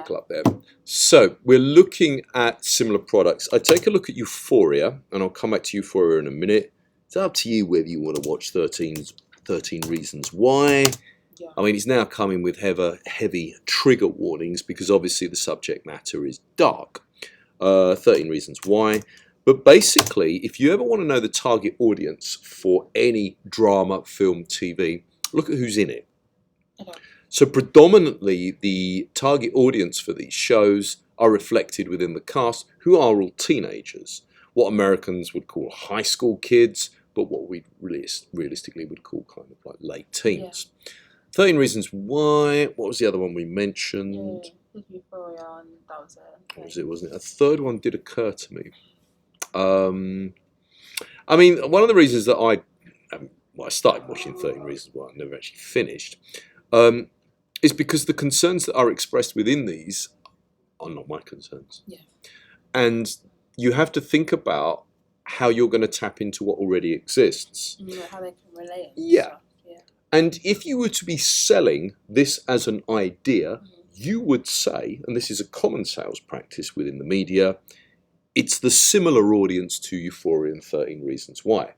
circle up there. So we're looking at similar products. I take a look at Euphoria, and I'll come back to Euphoria in a minute. It's up to you whether you want to watch 13 Reasons Why. Yeah. I mean, it's now coming with heavy trigger warnings because obviously the subject matter is dark. 13 Reasons Why. But basically, if you ever want to know the target audience for any drama, film, TV, look at who's in it. Okay. So predominantly, the target audience for these shows are reflected within the cast, who are all teenagers. What Americans would call high school kids, but what we realistically would call kind of like late teens. 13 Reasons Why. What was the other one we mentioned? Euphoria, and that was it. What was it, wasn't it? A third one did occur to me. I mean, one of the reasons that I started watching 13 Reasons Why, I never actually finished, is because the concerns that are expressed within these are not my concerns. Yeah. And you have to think about how you're going to tap into what already exists. How they can relate. Yeah. And if you were to be selling this as an idea, you would say, and this is a common sales practice within the media, it's the similar audience to Euphoria and 13 Reasons Why.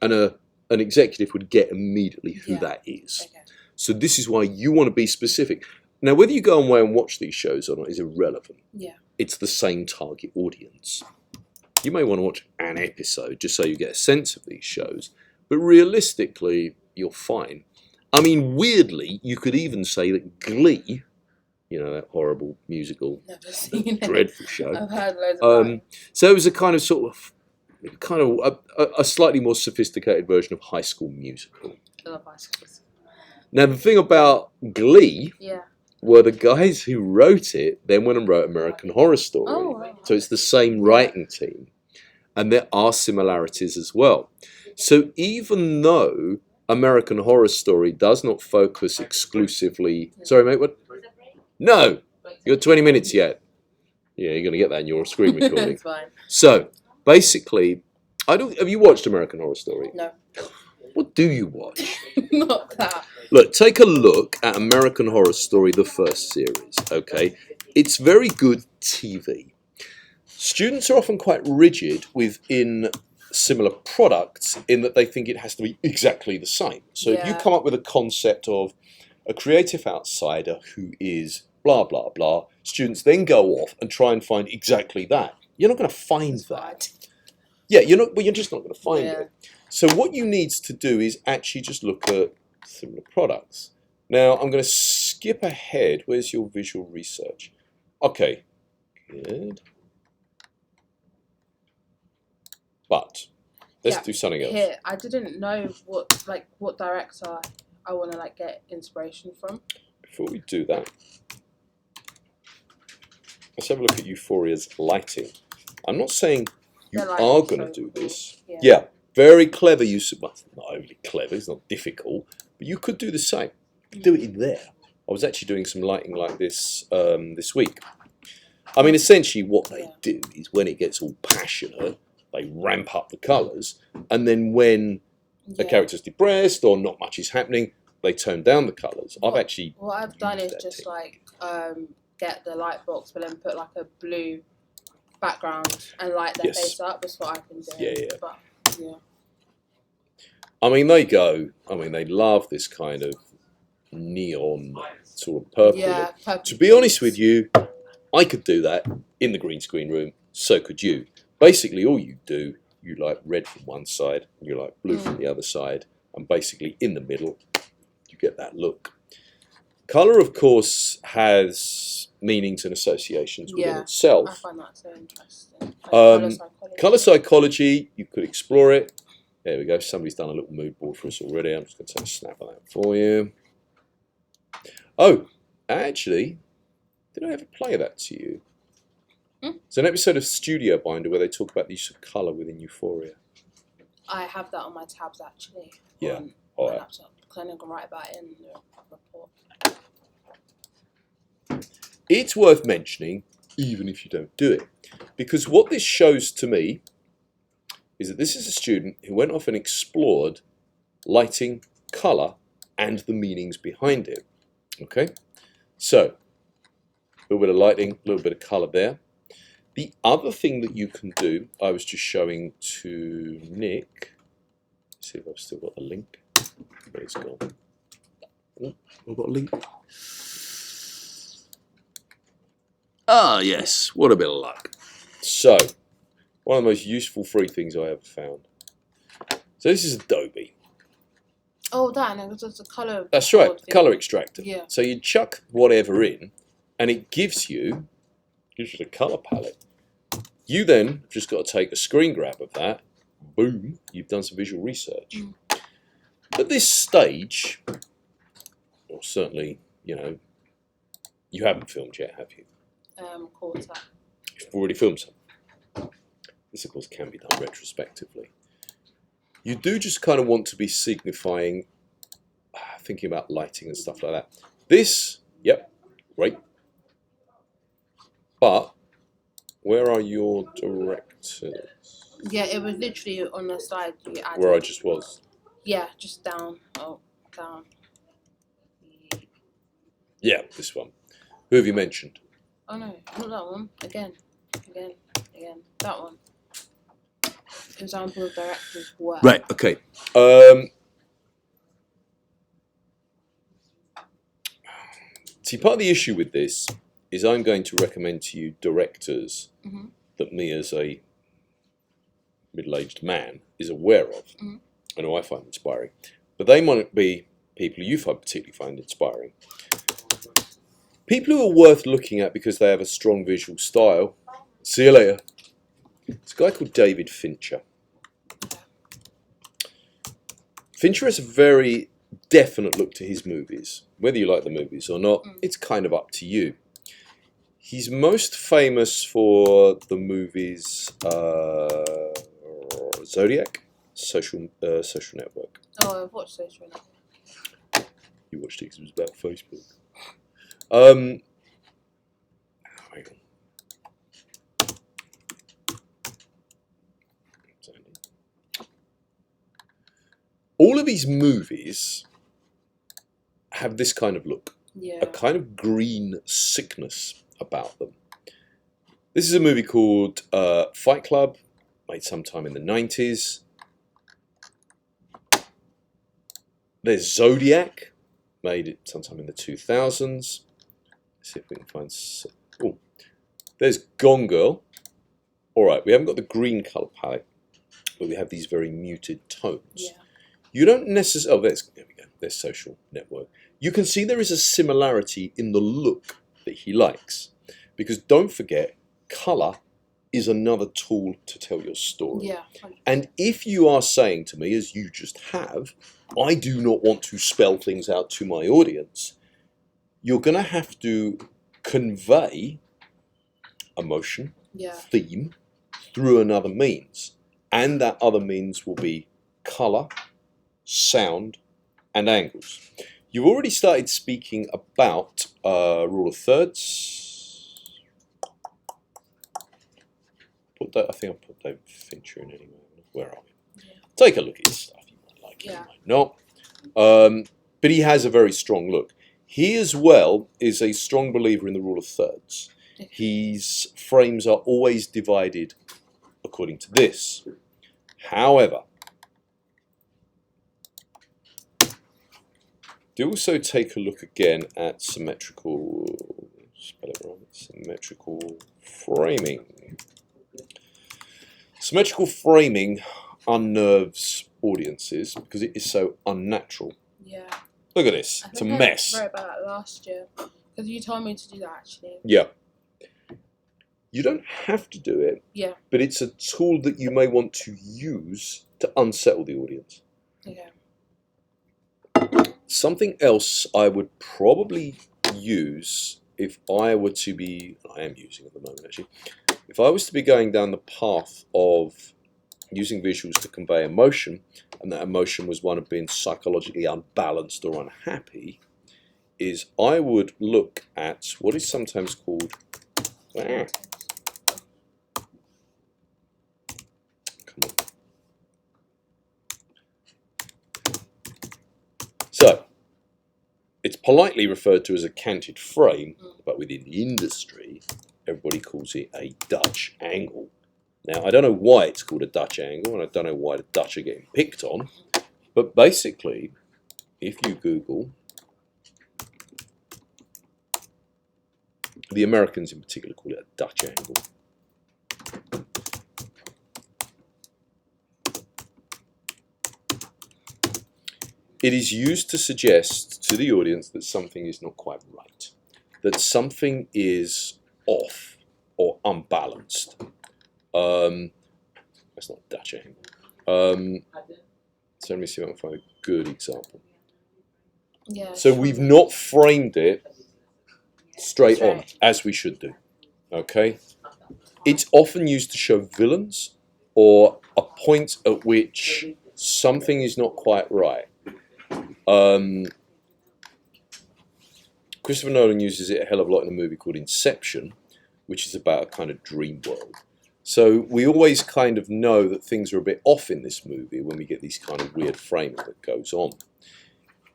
And an executive would get immediately who that is. Okay. So this is why you want to be specific. Now, whether you go away and watch these shows or not is irrelevant. Yeah. It's the same target audience. You may want to watch an episode just so you get a sense of these shows, but realistically, you're fine. I mean, weirdly, you could even say that Glee, you know, that horrible musical, Never seen it. dreadful show. I've heard loads about it. So it was a kind of a slightly more sophisticated version of High School Musical. I love High School. Now, the thing about Glee Yeah. were the guys who wrote it then went and wrote American Horror Story. Oh, right. So it's the same writing team. And there are similarities as well. So even though American Horror Story does not focus exclusively... Sorry, mate, what? No! You got 20 minutes yet. Yeah, you're going to get that in your screen recording. It's fine. So, basically, have you watched American Horror Story? No. What do you watch? Not that. Look, take a look at American Horror Story, the first series, okay? It's very good TV. Students are often quite rigid within similar products in that they think it has to be exactly the same. So if you come up with a concept of a creative outsider who is blah, blah, blah, students then go off and try and find exactly that. You're not going to find that. Yeah, you're just not going to find it. So what you need to do is actually just look at similar products. Now, I'm going to skip ahead. Where's your visual research? Okay, good. But let's do something else. Here, I didn't know what director I want to get inspiration from. Before we do that, let's have a look at Euphoria's lighting. I'm not saying you are going to do this. Yeah, very clever use of, well, not overly clever, it's not difficult, but you could do the same. You could do it in there. I was actually doing some lighting like this this week. I mean, essentially what they do is when it gets all passionate, they ramp up the colours, and then when the character's depressed or not much is happening, they tone down the colours. What I've done is just get the light box, but then put a blue background and light their face up. That's what I've been doing. But, I mean, they love this kind of neon sort of purple. Yeah, purple. To be honest with you, I could do that in the green screen room, so could you. Basically, all you do, you like red from one side, and you like blue from the other side, and basically in the middle, you get that look. Colour, of course, has meanings and associations within itself. I find that so interesting. Colour psychology, you could explore it. There we go, somebody's done a little mood board for us already. I'm just going to take a snap of that for you. Oh, actually, did I ever play that to you? It's an episode of Studio Binder where they talk about the use of colour within Euphoria. I have that on my tabs, actually. Yeah. On All my right. laptop. Because I'm going to write about it in the report. It's worth mentioning, even if you don't do it, because what this shows to me is that this is a student who went off and explored lighting, colour, and the meanings behind it. Okay? So, little bit of lighting, a little bit of colour there. The other thing that you can do, I was just showing to Nick. Let's see if I've still got the link. Where it's gone. Oh, I've got a link. Ah, yes. What a bit of luck. So, one of the most useful free things I ever found. So this is Adobe. Oh, that, and it's a colour. That's right, colour extractor. Yeah. So you chuck whatever in, and it gives you the colour palette. You then just got to take a screen grab of that. Boom, you've done some visual research. At this stage, or certainly, you haven't filmed yet, have you? Quarter. You've already filmed some. This, of course, can be done retrospectively. You do just kind of want to be signifying, thinking about lighting and stuff like that. This, yep, great. But where are your directors? Yeah, it was literally on the slide you added. Where I just was. Yeah, just down. Oh, down. Yeah, this one. Who have you mentioned? Oh no, not that one. Again. That one. Example of director's work. Right, okay. See, part of the issue with this is I'm going to recommend to you directors that me as a middle-aged man is aware of and who I find inspiring. But they might be people you particularly find inspiring. People who are worth looking at because they have a strong visual style. See you later. It's a guy called David Fincher. Fincher has a very definite look to his movies. Whether you like the movies or not, it's kind of up to you. He's most famous for the movies Zodiac, Social Network. Oh, I've watched Social Network. You watched it because it was about Facebook. Hang on. All of these movies have this kind of look, a kind of green sickness about them. This is a movie called Fight Club, made sometime in the 90s. There's Zodiac, made sometime in the 2000s. Let's see if we can find... Oh, there's Gone Girl. All right, we haven't got the green colour palette, but we have these very muted tones. Yeah. You don't necessarily... Oh, there we go. There's Social Network. You can see there is a similarity in the look that he likes. Because don't forget, colour is another tool to tell your story. Yeah. And if you are saying to me, as you just have, I do not want to spell things out to my audience, you're going to have to convey emotion, theme, through another means. And that other means will be colour, sound, and angles. You've already started speaking about rule of thirds. I think I'll put David Fincher in anyway. Where are we? Yeah. Take a look at his stuff. You might like it, you might not. But he has a very strong look. He as well is a strong believer in the rule of thirds. His frames are always divided according to this. However, do also take a look again at symmetrical framing. Symmetrical framing unnerves audiences because it is so unnatural. Yeah. Look at this. It's a mess. I wrote about that last year because you told me to do that actually. Yeah. You don't have to do it. Yeah. But it's a tool that you may want to use to unsettle the audience. Yeah. Something else I would probably use if I were to be, I am using at the moment actually, if I was to be going down the path of using visuals to convey emotion, and that emotion was one of being psychologically unbalanced or unhappy, is I would look at what is sometimes called, come on. So, It's politely referred to as a canted frame, but within the industry, everybody calls it a Dutch angle. Now, I don't know why it's called a Dutch angle, and I don't know why the Dutch are getting picked on, but basically, if you Google, the Americans in particular call it a Dutch angle. It is used to suggest to the audience that something is not quite right, that something is off or unbalanced. That's not Dutch angle. So let me see if I can find a good example. Yeah. So we've not framed it straight on, as we should do. Okay? It's often used to show villains or a point at which something is not quite right. Christopher Nolan uses it a hell of a lot in a movie called Inception, which is about a kind of dream world. So we always kind of know that things are a bit off in this movie when we get these kind of weird framing that goes on.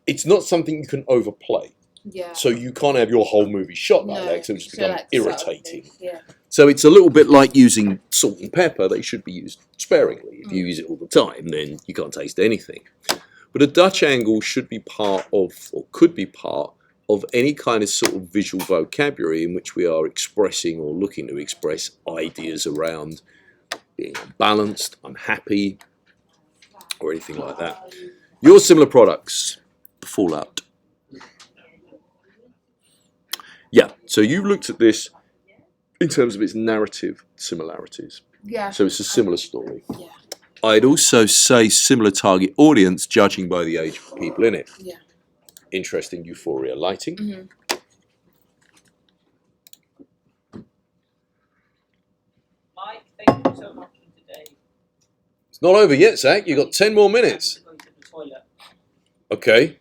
It's not something you can overplay. Yeah. So you can't have your whole movie shot like that, because it'll just become irritating. Yeah. So it's a little bit like using salt and pepper. They should be used sparingly. If you use it all the time, then you can't taste anything. But a Dutch angle should be part of, or could be part of, any kind of sort of visual vocabulary in which we are expressing or looking to express ideas around being unbalanced, unhappy, or anything like that. Your similar products, Fallout. Yeah, so you looked at this in terms of its narrative similarities. Yeah. So it's a similar story. Yeah. I'd also say similar target audience, judging by the age of people in it. Yeah. Interesting Euphoria lighting. Mm-hmm. Mike, thank you so much for today. It's not over yet, Zach. You've got 10 more minutes. I'm going to the toilet. Okay.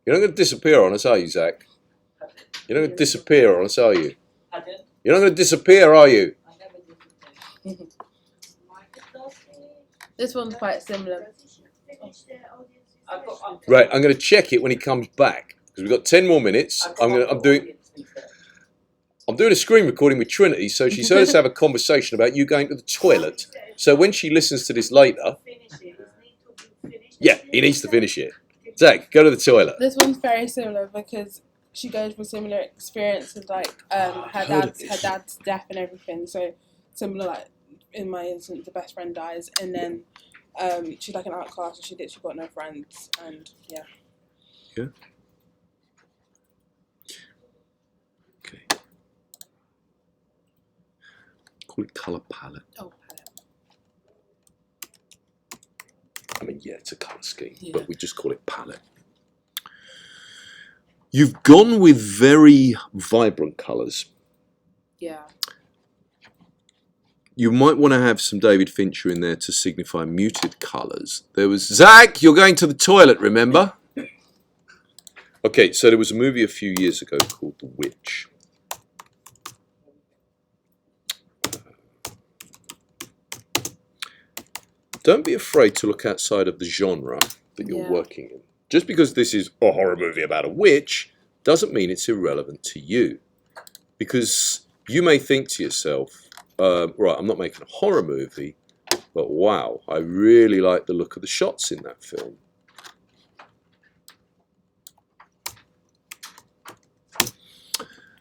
You're not going to disappear on us, are you, Zach? You're not going to disappear on us, are you? Pardon? You're not going to disappear, are you? I never did. This one's quite similar. Right, I'm going to check it when he comes back, because we've got 10 more minutes. I'm doing a screen recording with Trinity, so she's heard us have a conversation about you going to the toilet. So when she listens to this later, yeah, he needs to finish it. Zach, go to the toilet. This one's very similar because she goes through similar experiences, like her dad's death and everything. So similar, like in my instance, the best friend dies, and then she's like an outcast, and she literally got no friends, and yeah. Yeah. Okay. Call it colour palette. Oh, palette. I mean, yeah, it's a colour scheme, Yeah. but we just call it palette. You've gone with very vibrant colours. Yeah. You might want to have some David Fincher in there to signify muted colours. There was... Zach, you're going to the toilet, remember? Okay, so there was a movie a few years ago called The Witch. Don't be afraid to look outside of the genre that you're working in. Just because this is a horror movie about a witch doesn't mean it's irrelevant to you. Because you may think to yourself, right, I'm not making a horror movie, but wow, I really like the look of the shots in that film.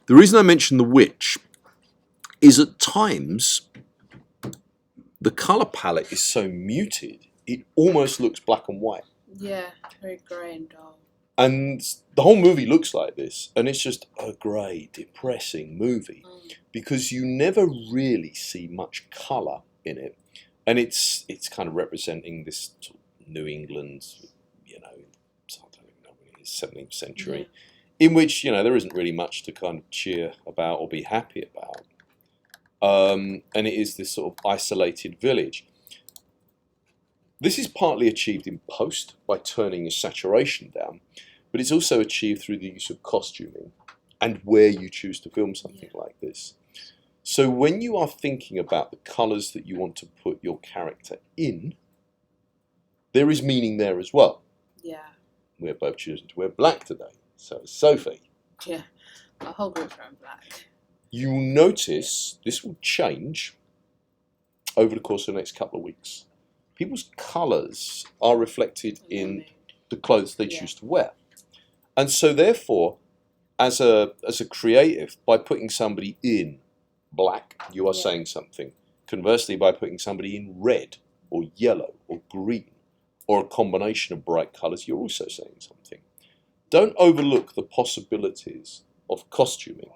The reason I mention The Witch is at times the colour palette is so muted, it almost looks black and white. Yeah, very grey and dull. And the whole movie looks like this, and it's just a grey, depressing movie because you never really see much colour in it, and it's kind of representing this sort of New England, you know, I don't even know when it is, 17th century, in which, you know, there isn't really much to kind of cheer about or be happy about, and it is this sort of isolated village. This is partly achieved in post by turning your saturation down, but it's also achieved through the use of costuming and where you choose to film something like this. So when you are thinking about the colours that you want to put your character in, there is meaning there as well. Yeah. We're both choosing to wear black today. So, Sophie, Yeah. My whole group's wearing black. you will notice this will change over the course of the next couple of weeks. People's colours are reflected in the clothes they Yeah. choose to wear. And so therefore, as a creative, by putting somebody in black, you are Yeah. saying something. Conversely, by putting somebody in red or yellow or green or a combination of bright colours, you're also saying something. Don't overlook the possibilities of costuming.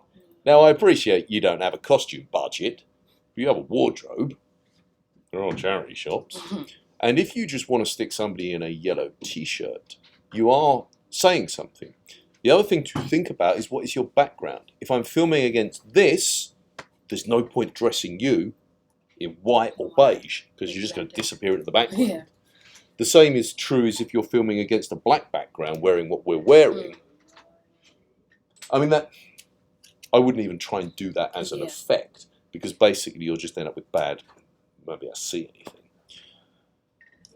Now, I appreciate you don't have a costume budget, but you have a wardrobe. They're all charity shops. And if you just want to stick somebody in a yellow t-shirt, you are saying something. The other thing to think about is, what is your background? If I'm filming against this, there's no point dressing you in white or beige, because you're just going to disappear into the background. Yeah. The same is true as if you're filming against a black background wearing what we're wearing. I mean, that I wouldn't even try and do that as an Yeah. effect, because basically you'll just end up with bad, you won't be able to see anything.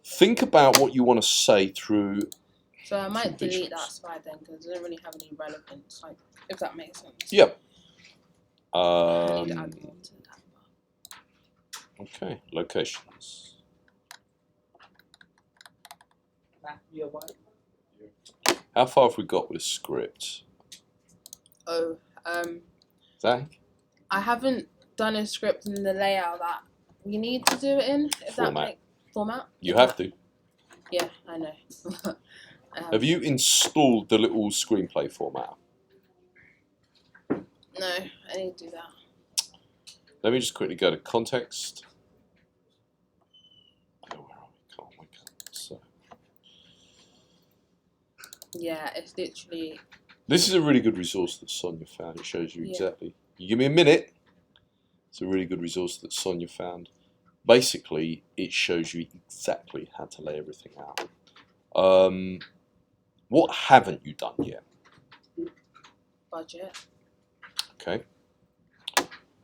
Think about what you want to say through. So I might Some delete visuals. that slide then, because it doesn't really have any relevance, like, if that makes sense. Yeah. I need to add more to that. Okay, locations. Matthew, your wife. How far have we got with the script? Oh, Zach? I haven't done a script in the layout that we need to do it in. If that Format. make format. You have to. Yeah, I know. Have you installed the little screenplay format? No, I need to do that. Let me just quickly go to context. Oh, where are we? Come on, wake up. So, Yeah, it's literally. this is a really good resource that Sonia found. It shows you Yeah. exactly. You give me a minute. It's a really good resource that Sonia found. Basically, it shows you exactly how to lay everything out. What haven't you done yet? Budget. Okay.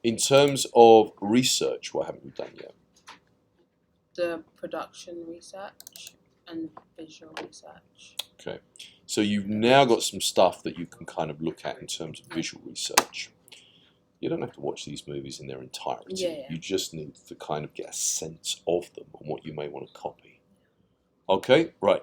In terms of research, what haven't you done yet? The production research and visual research. Okay. So you've now got some stuff that you can kind of look at in terms of visual research. You don't have to watch these movies in their entirety. Yeah. You just need to kind of get a sense of them and what you may want to copy. Okay, right.